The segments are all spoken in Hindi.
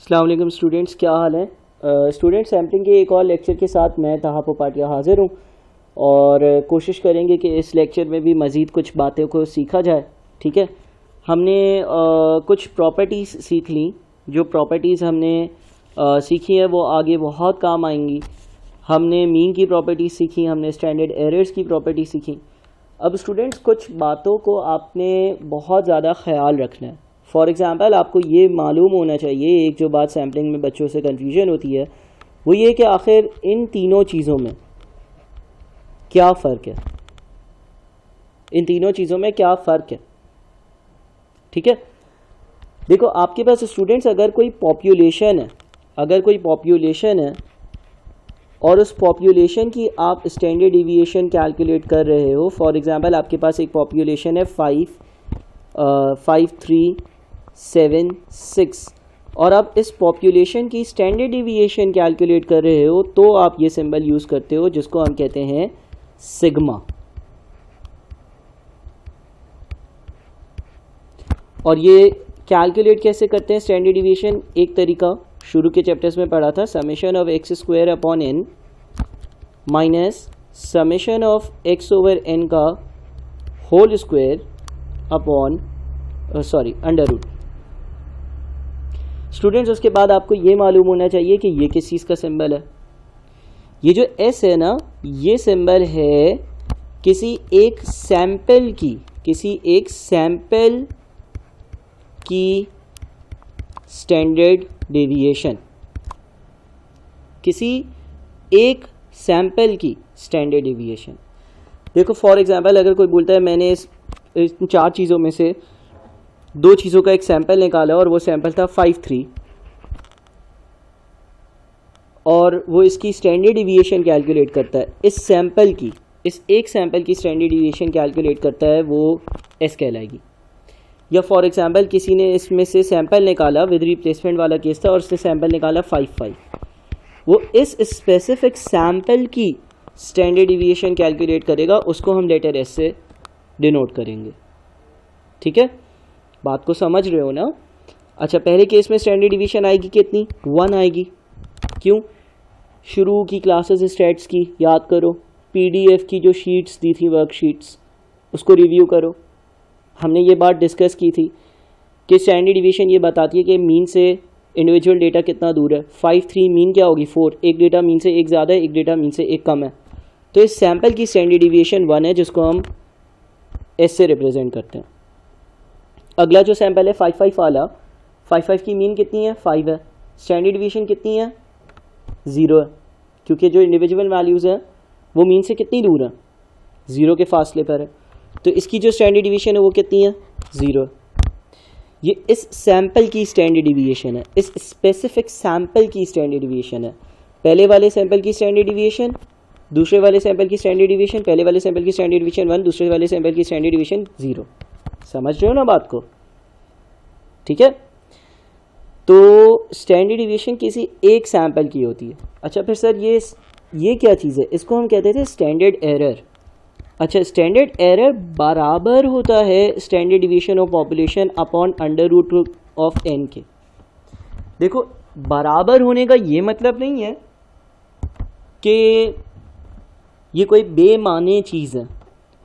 अस्सलाम वालेकुम स्टूडेंट्स, क्या हाल है। स्टूडेंट सैम्पलिंग के एक और लेक्चर के साथ मैं तहाफ़ पाटिया हाज़िर हूँ और कोशिश करेंगे कि इस लेक्चर में भी मज़ीद कुछ बातों को सीखा जाए। ठीक है, हमने कुछ प्रॉपर्टीज़ सीख ली। जो प्रॉपर्टीज़ हमने सीखी है वो आगे बहुत काम आएंगी। हमने मीन की प्रॉपर्टीज़ सीखी, हमने स्टैंडर्ड एरर्स की प्रॉपर्टी सीखी। अब स्टूडेंट्स कुछ बातों को आपने बहुत ज़्यादा ख्याल रखना है। फॉर एग्ज़ाम्पल आपको ये मालूम होना चाहिए, एक जो बात सैम्पलिंग में बच्चों से कन्फ्यूजन होती है वो ये कि आखिर इन तीनों चीज़ों में क्या फ़र्क है, इन तीनों चीज़ों में क्या फ़र्क है। ठीक है, देखो आपके पास स्टूडेंट्स अगर कोई पॉपुलेशन है और उस पॉपुलेशन की आप स्टैंडर्ड डिविएशन कैलकुलेट कर रहे हो। फॉर एग्ज़ाम्पल आपके पास एक पॉपुलेशन है 5376 और आप इस पॉपुलेशन की स्टैंडर्ड डिविएशन कैलकुलेट कर रहे हो तो आप ये सिंबल यूज़ करते हो जिसको हम कहते हैं सिग्मा। और ये कैलकुलेट कैसे करते हैं स्टैंडर्ड डिविएशन, एक तरीका शुरू के चैप्टर्स में पढ़ा था, summation of x square upon n minus summation of x over n का whole square upon under root. Students उसके बाद आपको ये मालूम होना चाहिए कि ये किस चीज़ का सिंबल है। ये जो एस है ना, ये सिंबल है किसी एक सैंपल की स्टैंडर्ड डेविएशन, किसी एक सैंपल की स्टैंडर्ड डेविएशन। देखो फॉर एग्जांपल अगर कोई बोलता है मैंने इस चार चीज़ों में से दो चीज़ों का एक सैंपल निकाला और वो सैंपल था 53 और वो इसकी स्टैंडर्ड डेविएशन कैलकुलेट करता है, इस एक सैंपल की स्टैंडर्ड डेविएशन कैलकुलेट करता है, वो एस कहलाएगी। या फॉर एग्जांपल किसी ने इसमें से सैंपल निकाला, विद रिप्लेसमेंट वाला केस था, और उसने सैंपल निकाला 55, वो इस स्पेसिफिक सैंपल की स्टैंडर्ड डिविएशन कैलकुलेट करेगा, उसको हम लेटर एस से डिनोट करेंगे। ठीक है, बात को समझ रहे हो ना। अच्छा, पहले केस में स्टैंडर्ड डिविएशन आएगी कितनी, 1 आएगी। क्यों, शुरू की क्लासेस स्टैट्स की याद करो, पीडीएफ की जो शीट्स दी थी वर्कशीट्स उसको रिव्यू करो। हमने ये बात डिस्कस की थी कि स्टैंडर्ड डिवीजन ये बताती है कि मीन से इंडिविजुअल डेटा कितना दूर है। 53 मीन क्या होगी 4, एक डेटा मीन से एक ज़्यादा है, एक डेटा मीन से एक कम है, तो इस सैंपल की स्टैंडर्ड डिवीजन 1 है जिसको हम एस से रिप्रेजेंट करते हैं। अगला जो सैंपल है 55 वाला, 55 की मीन कितनी है 5 है, स्टैंडर्ड डिवीजन कितनी है 0 है, क्योंकि जो इंडिविजुअल वैल्यूज़ हैं वो मीन से कितनी दूर है 0 के फासले पर है, तो इसकी जो स्टैंडर्ड डिवीएशन है वो कितनी है 0। ये इस सैंपल की स्टैंडर्ड डिवीएशन है, इस स्पेसिफिक सैंपल की स्टैंडर्ड डिवीएशन है। पहले वाले सैंपल की स्टैंडर्ड डिवीएशन, दूसरे वाले सैंपल की स्टैंडर्ड डिवीएशन, पहले वाले सैंपल की स्टैंडर्ड डिवीएशन 1, दूसरे वाले सैंपल की स्टैंडर्ड डिवीएशन 0। समझ रहे हो ना बात को। ठीक है, तो स्टैंडर्ड डिवीएशन किसी एक सैंपल की होती है। अच्छा फिर सर ये क्या चीज़ है, इसको हम कहते थे स्टैंडर्ड एरर। अच्छा, स्टैंडर्ड एरर बराबर होता है standard deviation of population upon under root of N के। देखो बराबर होने का ये मतलब नहीं है कि ये कोई बेमाने चीज़ है,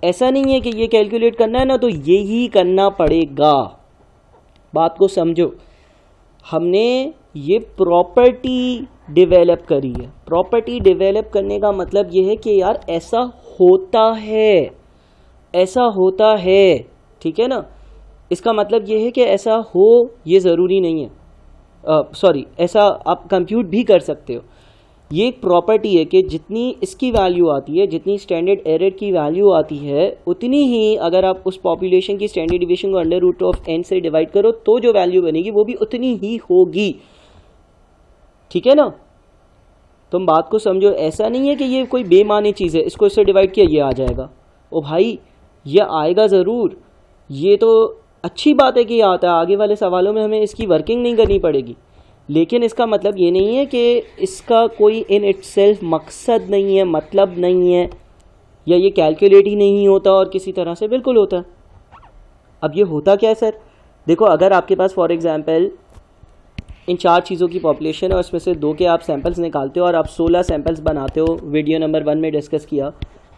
ऐसा नहीं है कि ये कैलकुलेट करना है ना तो ये ही करना पड़ेगा। बात को समझो, हमने ये प्रॉपर्टी डेवलप करी है। प्रॉपर्टी डेवलप करने का मतलब ये है कि यार ऐसा होता है। ठीक है ना, इसका मतलब ये है कि ऐसा हो ये ज़रूरी नहीं है, ऐसा आप कंप्यूट भी कर सकते हो। ये एक प्रॉपर्टी है कि जितनी इसकी वैल्यू आती है, जितनी स्टैंडर्ड एरर की वैल्यू आती है, उतनी ही अगर आप उस पॉपुलेशन की स्टैंडर्ड डिवीएशन को अंडर रूट ऑफ एन से डिवाइड करो तो जो वैल्यू बनेगी वो भी उतनी ही होगी। ठीक है ना, तुम बात को समझो। ऐसा नहीं है कि ये कोई बेमानी चीज़ है, इसको इससे डिवाइड किया ये आ जाएगा। ओ भाई ये आएगा ज़रूर, ये तो अच्छी बात है कि ये आता है, आगे वाले सवालों में हमें इसकी वर्किंग नहीं करनी पड़ेगी, लेकिन इसका मतलब ये नहीं है कि इसका कोई इन इटसेल्फ मकसद नहीं है, मतलब नहीं है, या ये कैलकुलेट ही नहीं होता और किसी तरह से बिल्कुल होता है। अब ये होता क्या है सर, देखो अगर आपके पास फॉर एग्ज़ाम्पल इन 4 चीज़ों की पॉपुलेशन है और उसमें से 2 के आप सैंपल्स निकालते हो और आप 16 सैंपल्स बनाते हो, वीडियो नंबर 1 में डिस्कस किया,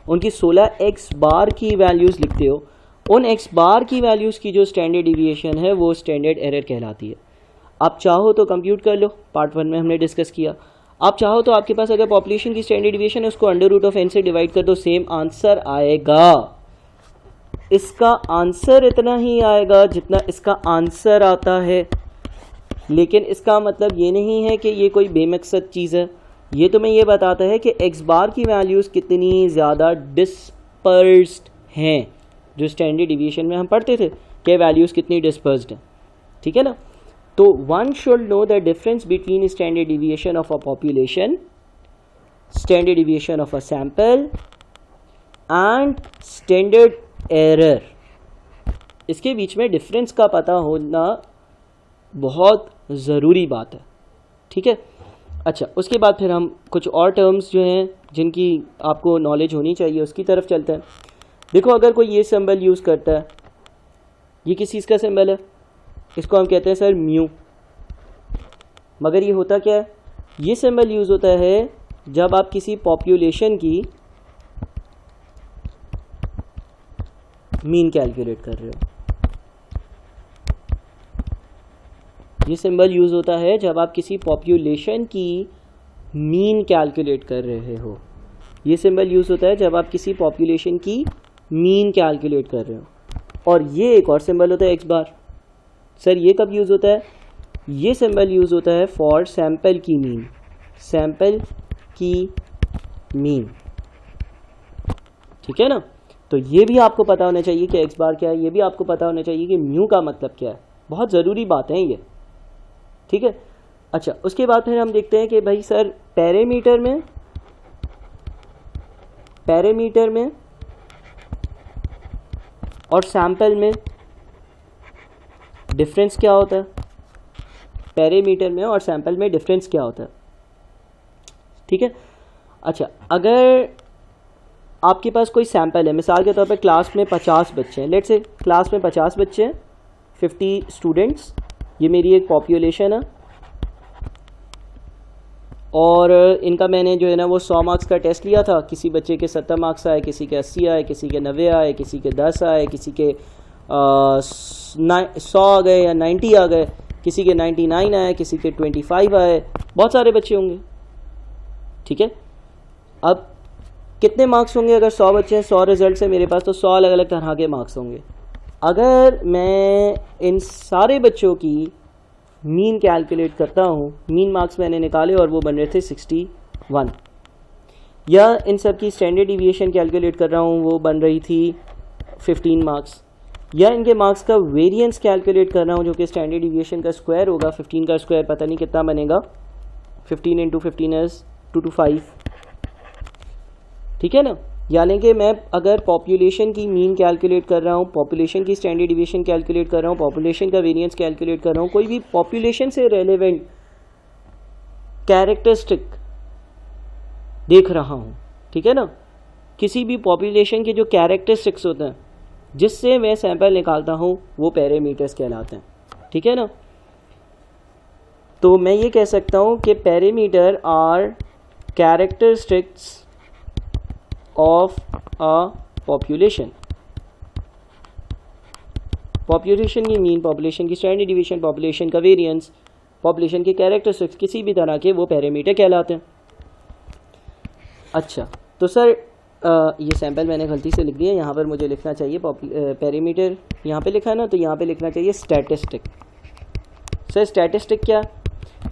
उनकी 16 एक्स बार की वैल्यूज़ लिखते हो, उन एक्स बार की वैल्यूज़ की जो स्टैंडर्ड डिविएशन है वो स्टैंडर्ड एरर कहलाती है। आप चाहो तो कंप्यूट कर लो, पार्ट 1 में हमने डिस्कस किया। आप चाहो तो आपके पास अगर पॉपुलेशन की स्टैंडर्ड डिविएशन है उसको अंडर रूट ऑफ n से डिवाइड कर दो, सेम आंसर आएगा। इसका आंसर इतना ही आएगा जितना इसका आंसर आता है, लेकिन इसका मतलब ये नहीं है कि ये कोई बेमकसद चीज़ है। ये तुम्हें ये बताता है कि एक्स बार की वैल्यूज़ कितनी ज़्यादा डिस्पर्स्ड हैं, जो स्टैंडर्ड डिविएशन में हम पढ़ते थे कि वैल्यूज़ कितनी डिस्पर्स्ड हैं, ठीक है ना। तो one should know the difference between standard deviation of a population, standard deviation of a sample and standard error. इसके बीच में डिफरेंस का पता होना बहुत ज़रूरी बात है, ठीक है। अच्छा, उसके बाद फिर हम कुछ और टर्म्स जो हैं जिनकी आपको नॉलेज होनी चाहिए उसकी तरफ चलते हैं। देखो, अगर कोई ये सिंबल यूज़ करता है, ये किस चीज़ का सिंबल है, इसको हम कहते हैं सर म्यू। मगर ये होता क्या है, ये सिंबल यूज़ होता है जब आप किसी पॉपुलेशन की मीन कैलकुलेट कर रहे हो। ये सिंबल यूज़ होता है जब आप किसी पॉपुलेशन की मीन कैलकुलेट कर रहे हो। ये सिंबल यूज़ होता है जब आप किसी पॉपुलेशन की मीन कैलकुलेट कर रहे हो। और ये एक और सिंबल होता है एक्स बार। सर ये कब यूज़ होता है, ये सिंबल यूज़ होता है फॉर सैंपल की मीन, सैंपल की मीन, ठीक है ना। तो ये भी आपको पता होना चाहिए कि एक्स बार क्या है, ये भी आपको पता होना चाहिए कि म्यू का मतलब क्या है। बहुत ज़रूरी बात है ये, ठीक है। अच्छा, उसके बाद फिर हम देखते हैं कि भाई सर पैरामीटर में और सैंपल में डिफरेंस क्या होता है, पैरामीटर में और सैंपल में डिफरेंस क्या होता है, ठीक है। अच्छा, अगर आपके पास कोई सैंपल है, मिसाल के तौर पे क्लास में 50 बच्चे हैं, लेट्स से क्लास में 50 बच्चे हैं, 50 स्टूडेंट्स, ये मेरी एक पॉपुलेशन है और इनका मैंने जो है ना वो 100 मार्क्स का टेस्ट लिया था। किसी बच्चे के 70 मार्क्स आए, किसी के 80 आए, किसी के 90 आए, किसी के 10 आए, किसी के 100 आ गए या 90 आ गए, किसी के 99 आए, किसी के 25 आए, बहुत सारे बच्चे होंगे, ठीक है। अब कितने मार्क्स होंगे, अगर 100 बच्चे हैं, 100 रिजल्ट है मेरे पास, तो 100 अलग अलग तरह के मार्क्स होंगे। अगर मैं इन सारे बच्चों की मीन कैलकुलेट करता हूँ, मीन मार्क्स मैंने निकाले और वो बन रहे थे 61, या इन सब की स्टैंडर्ड डिविएशन कैलकुलेट कर रहा हूँ, वो बन रही थी 15 मार्क्स, या इनके मार्क्स का वेरिएंस कैलकुलेट कर रहा हूँ जो कि स्टैंडर्ड डिविएशन का स्क्वायर होगा। 15 का स्क्वायर पता नहीं कितना बनेगा, 15 इंटू 15 इज 225, ठीक है ना। यानी कि मैं अगर पॉपुलेशन की मीन कैलकुलेट कर रहा हूँ, पॉपुलेशन की स्टैंडर्ड डिवीएशन कैलकुलेट कर रहा हूँ, पॉपुलेशन का वेरिएंस कैलकुलेट कर रहा हूँ, कोई भी पॉपुलेशन से रेलेवेंट कैरेक्टरिस्टिक देख रहा हूँ, ठीक है ना, किसी भी पॉपुलेशन के जो कैरेक्टरिस्टिक्स होते हैं जिससे मैं सैंपल निकालता हूँ वो पैरामीटर्स कहलाते हैं, ठीक है ना। तो मैं ये कह सकता हूँ कि parameter are characteristics of a population। Population की मीन, पॉपुलेशन की स्टैंडर्ड डिवीएशन, पॉपुलेशन का वेरिएंस, पॉपुलेशन के कैरेक्टरिस्टिक्स किसी भी तरह के वो पैरामीटर कहलाते हैं। अच्छा, तो सर ये सैंपल मैंने गलती से लिख दिया, यहाँ पर मुझे लिखना चाहिए पैरामीटर, यहाँ पे लिखा है ना, तो यहाँ पे लिखना चाहिए स्टैटिस्टिक। सर स्टैटिस्टिक क्या,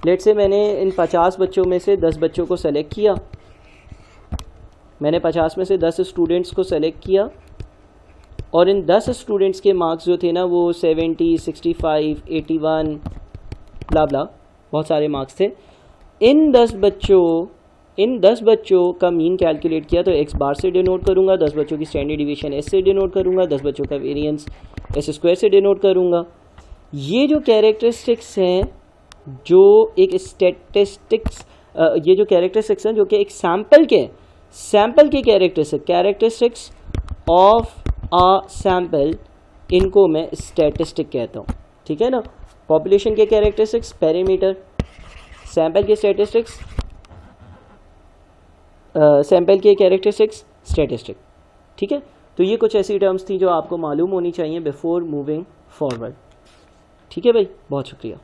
लेट से मैंने इन 50 बच्चों में से 10 बच्चों को सेलेक्ट किया, मैंने 50 में से 10 स्टूडेंट्स को सेलेक्ट किया और इन 10 स्टूडेंट्स के मार्क्स जो थे ना वो 70, 65, 81 ब्ला ब्ला बहुत सारे मार्क्स थे। इन 10 बच्चों का मीन कैलकुलेट किया तो एक्स बार से डिनोट करूँगा, 10 बच्चों की स्टैंडर्ड डिवीएशन एस से डिनोट करूँगा, 10 बच्चों का वेरिएंस एस स्क्वायर से डिनोट करूँगा। ये जो कैरेक्टरिस्टिक्स हैं जो एक स्टैटिस्टिक्स, ये जो कैरेक्टरिस्टिक्स हैं जो कि एक सैंपल के कैरेक्टरिस्टिक्स ऑफ अ सैंपल, इनको मैं स्टैटिस्टिक कहता हूँ, ठीक है ना। पॉपुलेशन के कैरेक्टरिस्टिक्स पैरामीटर, सैंपल के स्टैटिस्टिक्स, सैंपल के कैरेक्टरिस्टिक्स स्टैटिस्टिक। ठीक है, तो ये कुछ ऐसी टर्म्स थी जो आपको मालूम होनी चाहिए बिफोर मूविंग फॉरवर्ड। ठीक है भाई, बहुत शुक्रिया।